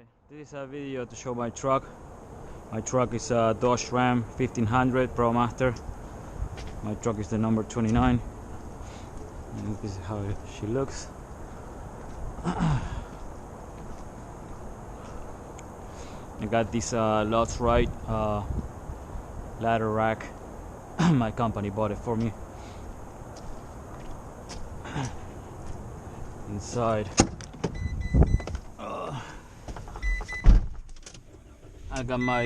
Okay, this is a video to show my truck. My truck is a Dodge Ram 1500 Pro Master. My truck is the number 29. And this is how she looks. I got this Lots Right ladder rack. My company bought it for me. Inside, I got my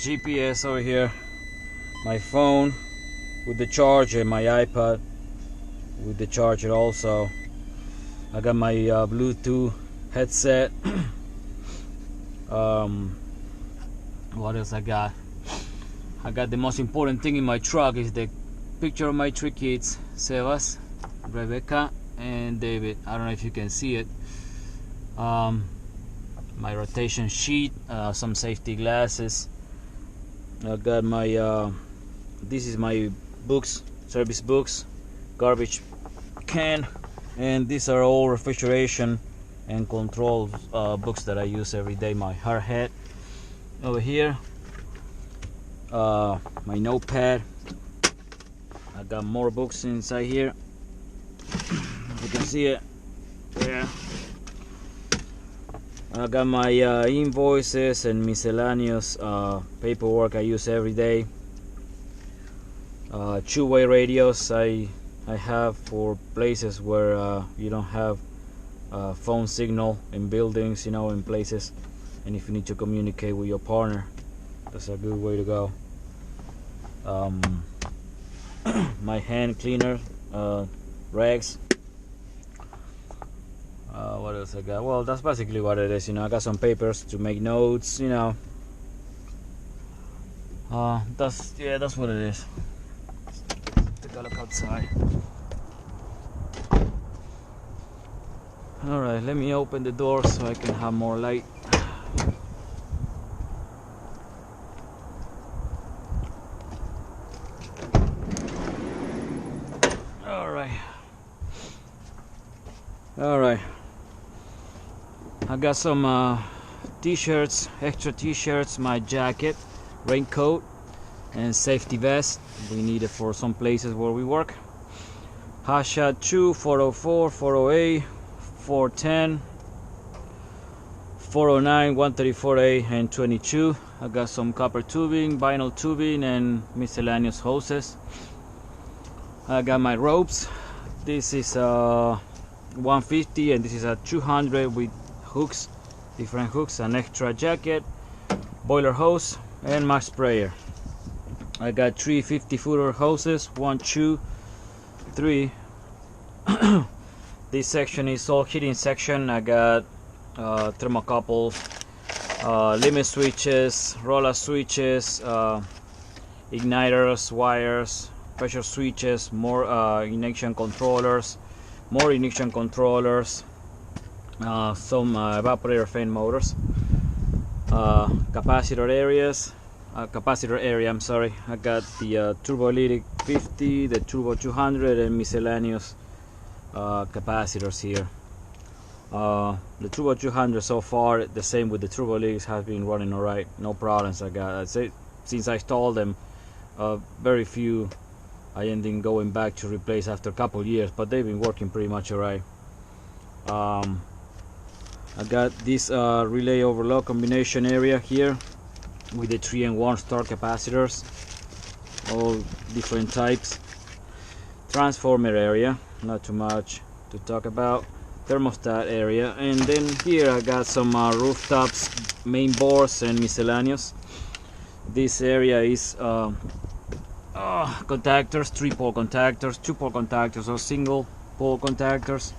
GPS over here, my phone with the charger, my iPad with the charger also. I got my Bluetooth headset. What else I got? I got the most important thing in my truck is the picture of my three kids, Sebas, Rebecca, and David. I don't know if you can see it. My rotation sheet, some safety glasses. I got my this is my books, service books, garbage can, and these are all refrigeration and control books that I use every day. My hard hat over here, my notepad. I got more books inside here. You can see it there. I got my invoices and miscellaneous paperwork I use every day. Two-way radios I have for places where you don't have phone signal in buildings, you know, in places, and if you need to communicate with your partner, that's a good way to go. My hand cleaner rags. What else I got? Well, that's basically what it is, you know. I got some papers to make notes, you know. That's what it is. Let's take a look outside. Alright, let me open the door so I can have more light. Alright, I got some t-shirts, extra t-shirts, my jacket, raincoat, and safety vest. We need it for some places where we work. Hotshot 2, 404, 408, 410, 409, 134A, and 22. I got some copper tubing, vinyl tubing, and miscellaneous hoses. I got my ropes. This is 150 and this is a 200 with hooks, different hooks, an extra jacket, boiler hose, and my sprayer. I got 3 50-footer hoses, 1, 2, 3. This section is all heating section. I got thermocouples, limit switches, roller switches, igniters, wires, pressure switches, more ignition controllers, some evaporator fan motors, capacitor area, I'm sorry. I got the turbolytic 50, the turbo 200, and miscellaneous capacitors here. The turbo 200 so far, the same with the turbolytics, have been running alright, no problems. I got, I'd say, since I installed them, very few I ended going back to replace after a couple years, but they've been working pretty much alright. I got this relay overload combination area here with the 3 and 1 star capacitors, all different types. Transformer area, not too much to talk about. Thermostat area, and then here I got some rooftops, main boards, and miscellaneous. This area is contactors, 3-pole contactors, 2-pole contactors, or single pole contactors,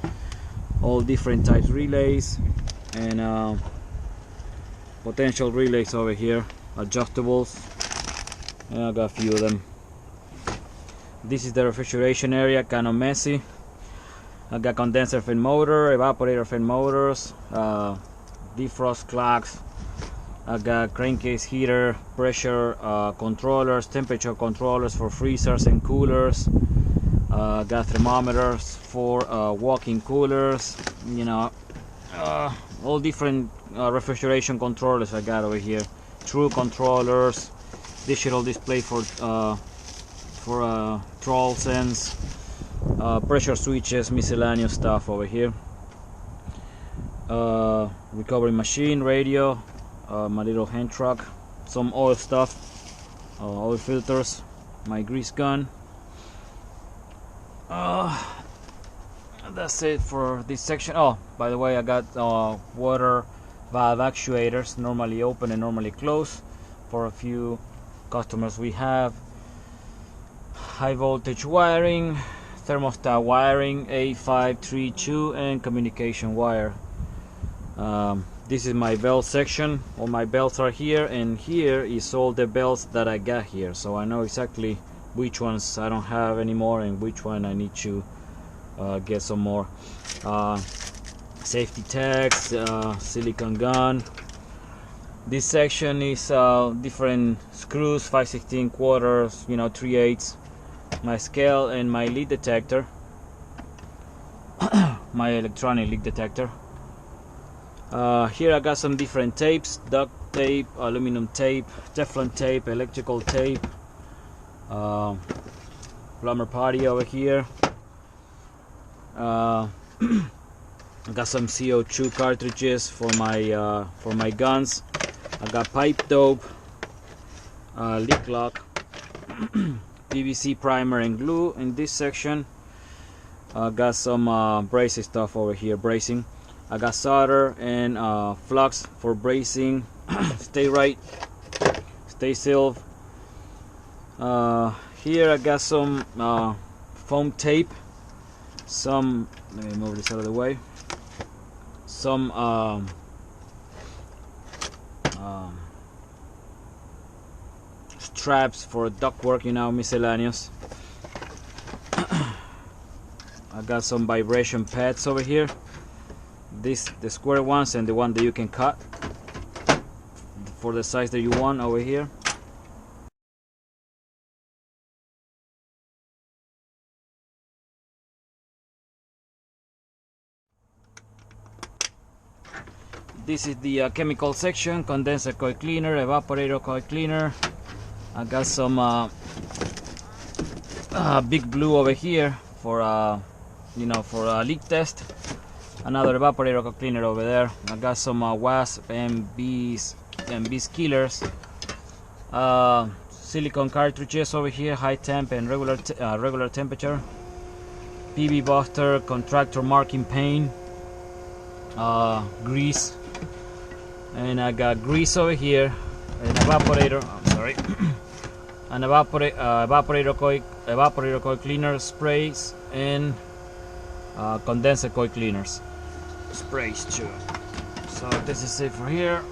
all different types relays, and potential relays over here, adjustables, and I got a few of them. This is the refrigeration area, kind of messy. I got condenser fan motor, evaporator fan motors, defrost clocks. I got crankcase heater, pressure controllers, temperature controllers for freezers and coolers. Got thermometers for walk-in coolers. You know, all different refrigeration controllers I got over here. True controllers, digital display for troll sense, pressure switches, miscellaneous stuff over here. Recovery machine, radio, my little hand truck, some oil stuff, oil filters, my grease gun. That's it for this section. Oh, by the way, I got water valve actuators, normally open and normally close, for a few customers we have. High voltage wiring, thermostat wiring, A532, and communication wire. This is my belt section. All my belts are here, and here is all the belts that I got here, so I know exactly which ones I don't have anymore and which one I need to get some more. Safety tags, silicone gun. This section is different screws, 5/16 quarters, 3/8. My scale and my leak detector, my electronic leak detector. Here I got some different tapes: duct tape, aluminum tape, Teflon tape, electrical tape, plumber putty over here. I got some CO2 cartridges for my guns. I got pipe dope, leak lock, PVC primer and glue in this section. I got some bracing stuff over here, bracing. I got solder and flux for bracing. Stay right, stay sealed. Here I got some foam tape, some, let me move this out of the way, some straps for ductwork, miscellaneous. I got some vibration pads over here. The square ones and the one that you can cut for the size that you want over here. This is the chemical section: condenser coil cleaner, evaporator coil cleaner. I got some big blue over here for for a leak test. Another evaporator coil cleaner over there. I got some wasp and bees killers. Silicone cartridges over here, high temp and regular temperature. PB buster, contractor marking paint, grease, and I got grease over here. An evaporator. I'm sorry. An evaporator coil cleaner sprays, and condenser coil cleaners sprays too. So this is it for here.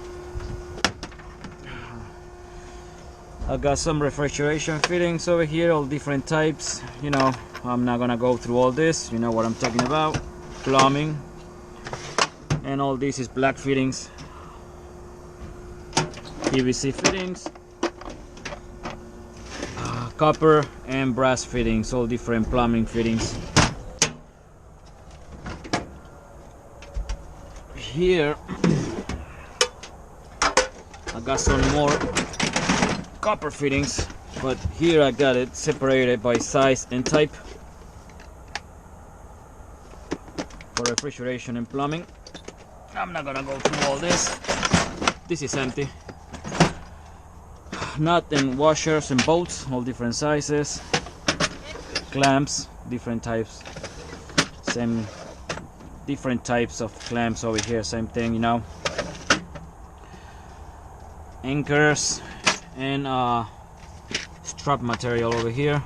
I got some refrigeration fittings over here, all different types. I'm not gonna go through all this. You know what I'm talking about. Plumbing, and all this is black fittings, PVC fittings, copper and brass fittings, all different plumbing fittings. Here I got some more copper fittings, but here I got it separated by size and type for refrigeration and plumbing. I'm not gonna go through all this. This is empty. Nut and washers and bolts, all different sizes. Clamps, different types. Same different types of clamps over here, same thing, Anchors and strap material over here.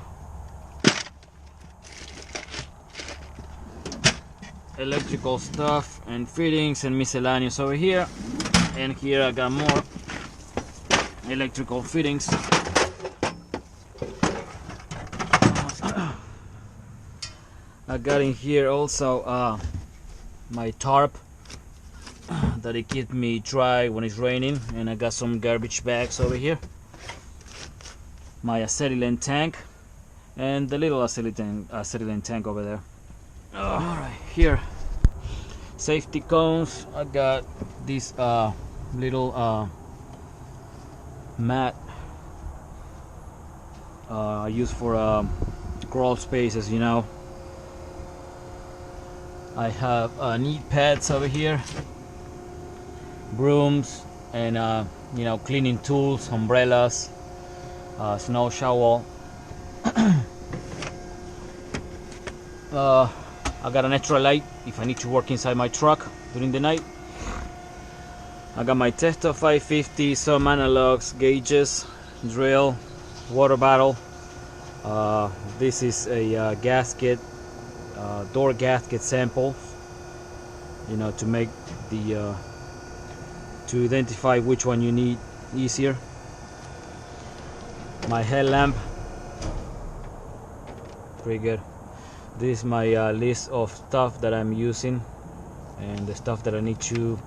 Electrical stuff and fittings and miscellaneous over here. And here I got more electrical fittings. I got in here also my tarp that it keeps me dry when it's raining, and I got some garbage bags over here, my acetylene tank, and the little acetylene tank over there. Alright, here Safety cones. I got this little mat I use for crawl spaces, you know. I have knee pads over here, brooms, and you know, cleaning tools, umbrellas, snow shovel. I got an extra light if I need to work inside my truck during the night. I got my Testo 550, some analogs, gauges, drill, water bottle. This is a gasket, door gasket sample, you know, to make the to identify which one you need easier. My headlamp, pretty good. This is my list of stuff that I'm using and the stuff that I need to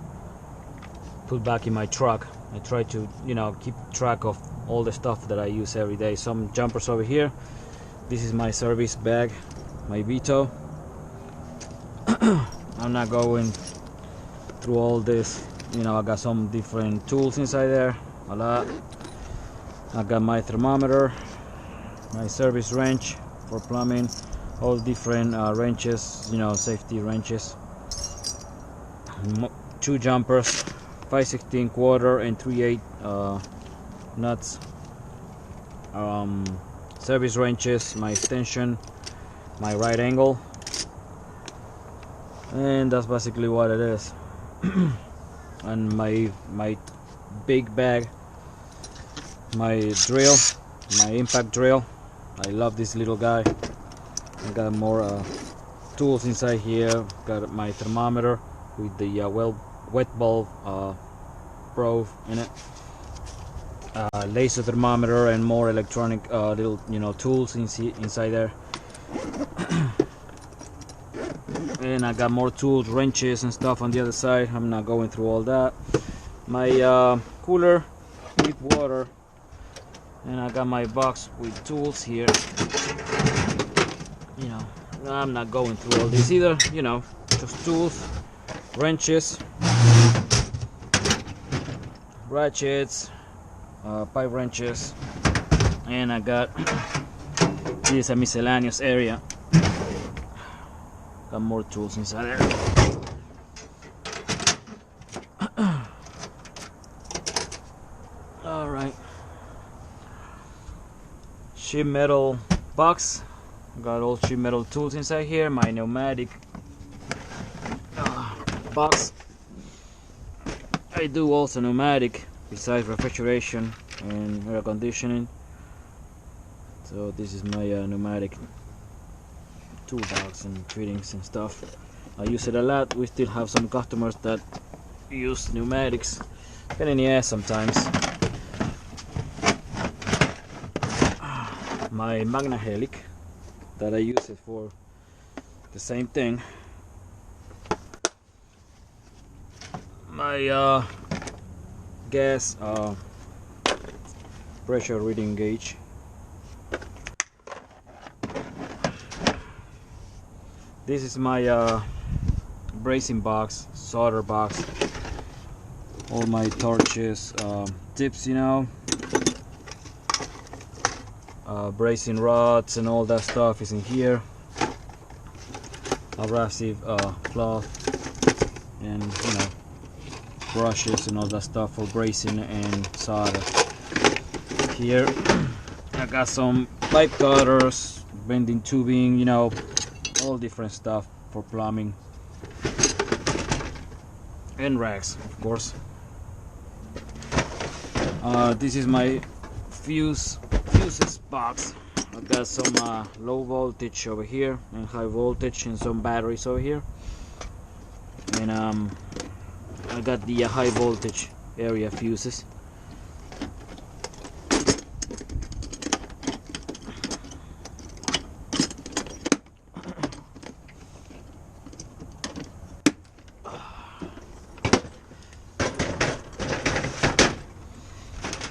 put back in my truck. I try to, you know, keep track of all the stuff that I use every day. Some jumpers over here. This is my service bag, my Vito. I'm not going through all this, you know. I got some different tools inside there, a lot. I got my thermometer, my service wrench for plumbing, all different wrenches, you know, safety wrenches. Two jumpers, 5/16 quarter and 3/8 nuts. Service wrenches, my extension, my right angle, and that's basically what it is. And my big bag, my drill, my impact drill. I love this little guy. I got more tools inside here. Got my thermometer with the wet bulb probe in it. Laser thermometer and more electronic little, you know, tools inside there. And I got more tools, wrenches and stuff on the other side. I'm not going through all that. My cooler with water, and I got my box with tools here. You know, I'm not going through all this either, you know, just tools, wrenches, ratchets, pipe wrenches, and I got this a miscellaneous area. Got more tools inside there. All right, sheet metal box. Got all sheet metal tools inside here. My pneumatic box. I do also pneumatic besides refrigeration and air conditioning. So this is my pneumatic toolbox and fittings and stuff. I use it a lot. We still have some customers that use pneumatics. Pain in the ass sometimes. My Magna Helic, that I use it for the same thing. My gas pressure reading gauge. This is my bracing box, solder box. All my torches, tips, you know, bracing rods and all that stuff is in here. Abrasive cloth and, you know, brushes and all that stuff for bracing and solder. Here I got some pipe cutters, bending tubing, you know, all different stuff for plumbing, and racks, of course. This is my fuses box. I got some low voltage over here and high voltage and some batteries over here, and I got the high voltage area fuses.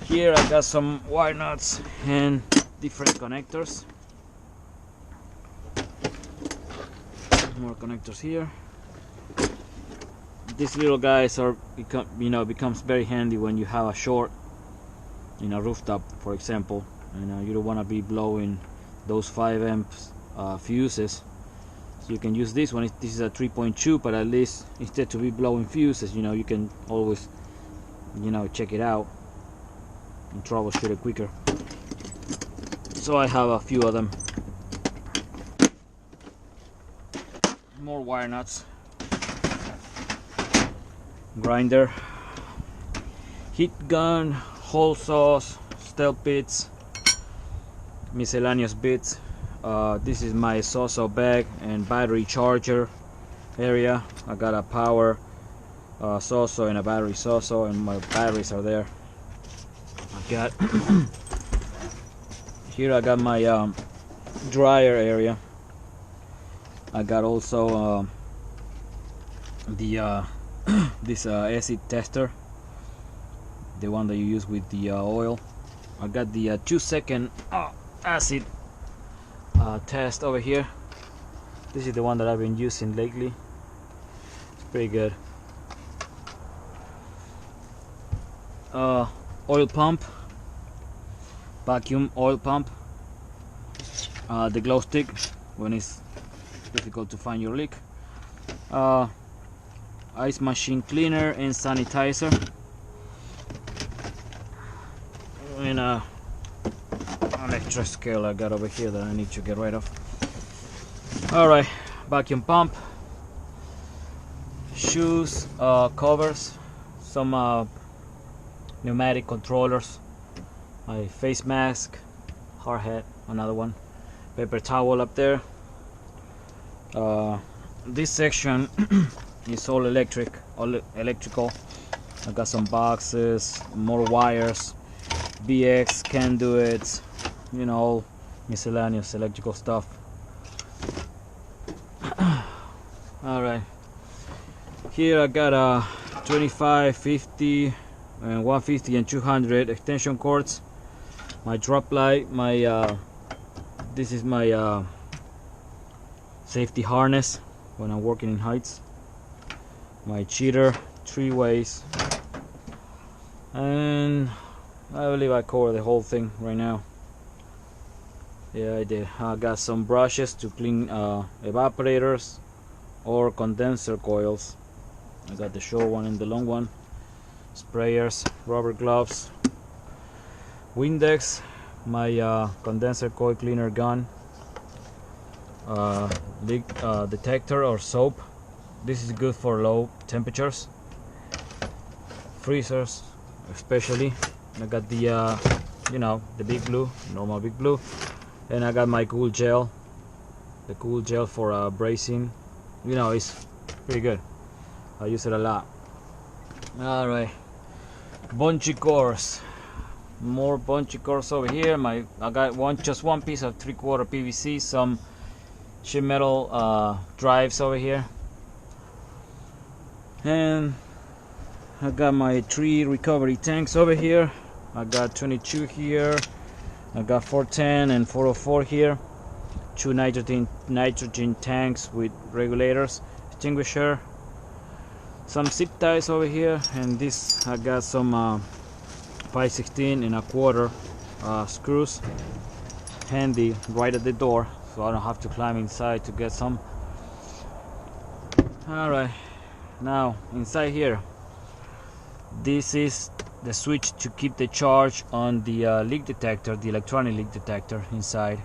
Here I got some wire nuts and different connectors. More connectors here. these little guys becomes very handy when you have a short in a rooftop, for example, and you don't want to be blowing those 5 amps fuses. So you can use this one. This is a 3.2, but at least instead to be blowing fuses, you can always check it out and troubleshoot it quicker. So I have a few of them. More wire nuts, grinder, heat gun, hole saws, steel bits, miscellaneous bits. This is my saw bag and battery charger area. I got a power saw and a battery saw, and my batteries are there. I got here I got my dryer area. I got also the this acid tester, the one that you use with the oil. I got the 2-second acid test over here. This is the one that I've been using lately. It's pretty good. Oil pump, vacuum oil pump, the glow stick when it's difficult to find your leak, ice machine cleaner and sanitizer, and an extra scale I got over here that I need to get rid of. Alright, vacuum pump, shoes, covers, some pneumatic controllers, my face mask, hard hat, another one, paper towel up there. This section is all electrical. I got some boxes, more wires, BX, conduits, all miscellaneous electrical stuff. Alright, here I got a 25, 50, and 150 and 200 extension cords, my drop light, my this is my safety harness when I'm working in heights, my cheater, 3 ways, and I believe I covered the whole thing right now. Yeah, I did. I got some brushes to clean evaporators or condenser coils. I got the short one and the long one, sprayers, rubber gloves, Windex, my condenser coil cleaner gun, leak detector or soap. This is good for low temperatures, freezers especially. I got the the big blue, normal big blue, and I got my cool gel, the cool gel for bracing. It's pretty good. I use it a lot. Alright, bungee cords, more bungee cords over here. I got just one piece of 3/4 PVC, some sheet metal drives over here, and I got my 3 recovery tanks over here. I got 22 here, I got 410 and 404 here, 2 nitrogen tanks with regulators, extinguisher, some zip ties over here, and this I got some 5/16 and 1/4 screws handy right at the door, so I don't have to climb inside to get some. Alright, now inside here, this is the switch to keep the charge on the leak detector, the electronic leak detector inside.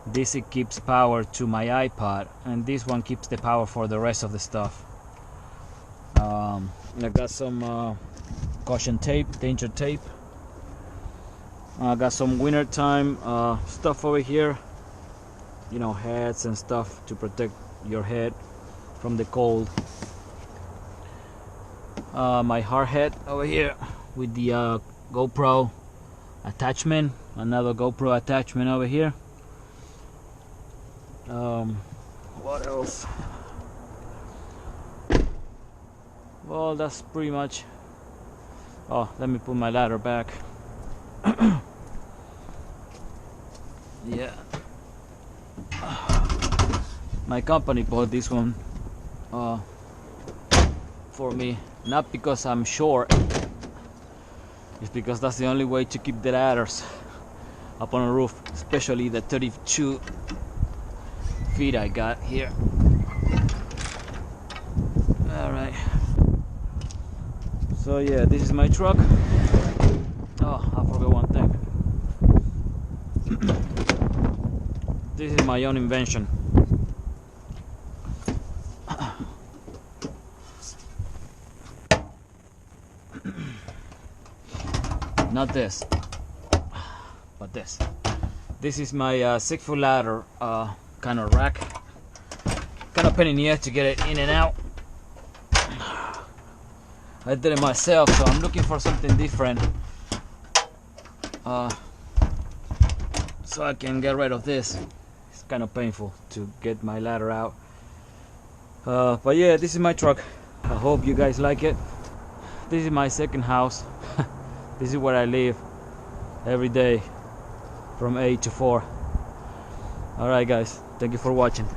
This it keeps power to my iPod, and this one keeps the power for the rest of the stuff. I got some caution tape, danger tape. I got some winter time stuff over here, hats and stuff to protect your head from the cold. My hard hat over here with the GoPro attachment, another GoPro attachment over here. What else? Well, that's pretty much. Oh, let me put my ladder back. Yeah, my company bought this one for me, not because I'm short, it's because that's the only way to keep the ladders up on a roof, especially the 32 feet I got here. Alright, so yeah, this is my truck. Oh, I forgot one thing. This is my own invention. Not this, but this. This is my 6-foot ladder kind of rack. Kind of pain in the ass to get it in and out. I did it myself, so I'm looking for something different, so I can get rid of this. It's kind of painful to get my ladder out, but yeah, this is my truck. I hope you guys like it. This is my second house. This is where I live every day from 8 to 4. Alright guys, thank you for watching.